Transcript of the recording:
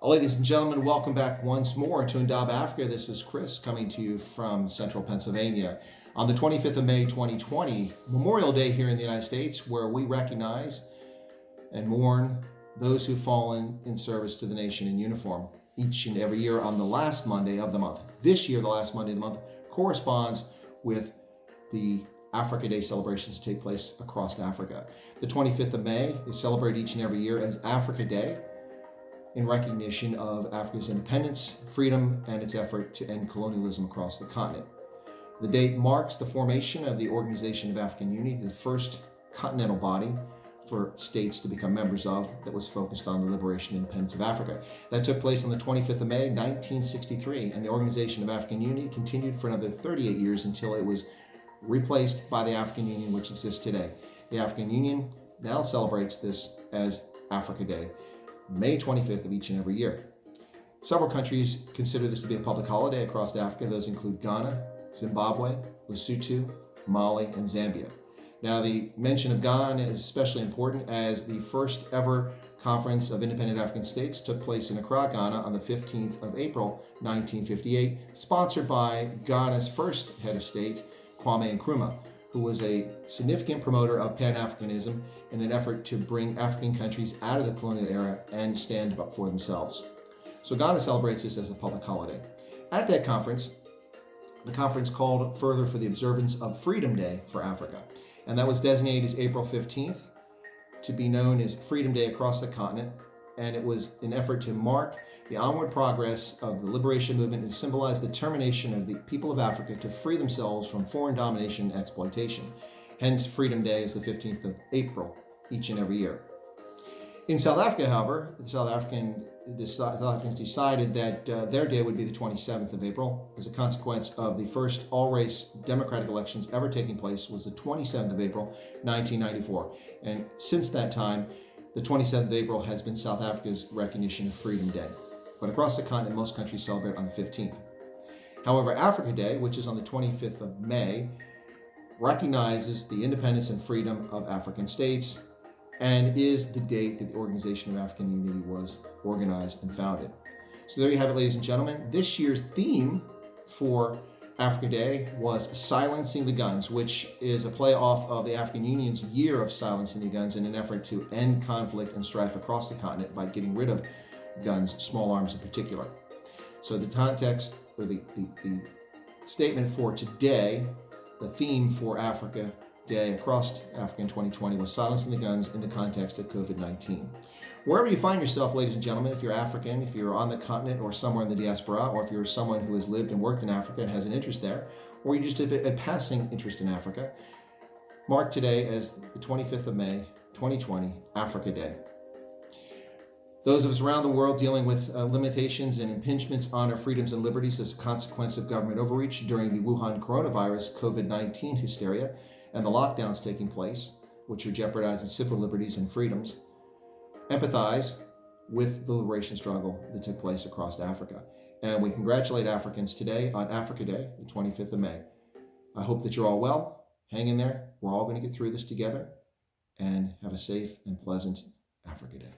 Ladies and gentlemen, welcome back once more to Indaba Africa. This is Chris coming to you from central Pennsylvania. On the 25th of May 2020, Memorial Day here in the United States, where we recognize and mourn those who've fallen in service to the nation in uniform each and every year on the last Monday of the month. This year, the last Monday of the month, corresponds with the Africa Day celebrations that take place across Africa. The 25th of May is celebrated each and every year as Africa Day, in recognition of Africa's independence, freedom, and its effort to end colonialism across the continent. The date marks the formation of the Organization of African Unity, the first continental body for states to become members of that was focused on the liberation and independence of Africa. That took place on the 25th of May, 1963, and the Organization of African Unity continued for another 38 years until it was replaced by the African Union, which exists today. The African Union now celebrates this as Africa Day, May 25th of each and every year. Several countries consider this to be a public holiday across Africa. Those include Ghana, Zimbabwe, Lesotho, Mali, and Zambia. Now, the mention of Ghana is especially important as the first ever Conference of Independent African States took place in Accra, Ghana on the 15th of April, 1958, sponsored by Ghana's first head of state, Kwame Nkrumah, who was a significant promoter of Pan-Africanism in an effort to bring African countries out of the colonial era and stand up for themselves. So Ghana celebrates this as a public holiday. At that conference, the conference called further for the observance of Freedom Day for Africa, and that was designated as April 15th to be known as Freedom Day across the continent, and it was an effort to mark the onward progress of the liberation movement and symbolize the determination of the people of Africa to free themselves from foreign domination and exploitation. Hence, Freedom Day is the 15th of April each and every year. In South Africa, however, the South Africans decided that their day would be the 27th of April. As a consequence of the first all-race democratic elections ever taking place was the 27th of April, 1994. And since that time, the 27th of April has been South Africa's recognition of Freedom Day. But across the continent, most countries celebrate on the 15th. However, Africa Day, which is on the 25th of May, recognizes the independence and freedom of African states and is the date that the Organization of African Unity was organized and founded. So there you have it, ladies and gentlemen. This year's theme for Africa Day was Silencing the Guns, which is a play off of the African Union's Year of Silencing the Guns in an effort to end conflict and strife across the continent by getting rid of guns, small arms in particular. So the context, or the statement for today, the theme for Africa Day across Africa in 2020 was Silencing the Guns in the context of COVID-19. Wherever you find yourself, ladies and gentlemen, if you're African, if you're on the continent or somewhere in the diaspora, or if you're someone who has lived and worked in Africa and has an interest there, or you just have a passing interest in Africa, mark today as the 25th of May, 2020, Africa Day. Those of us around the world dealing with limitations and impingements on our freedoms and liberties as a consequence of government overreach during the Wuhan coronavirus COVID-19 hysteria and the lockdowns taking place, which are jeopardizing civil liberties and freedoms, empathize with the liberation struggle that took place across Africa. And we congratulate Africans today on Africa Day, the 25th of May. I hope that you're all well. Hang in there. We're all going to get through this together, and have a safe and pleasant Africa Day.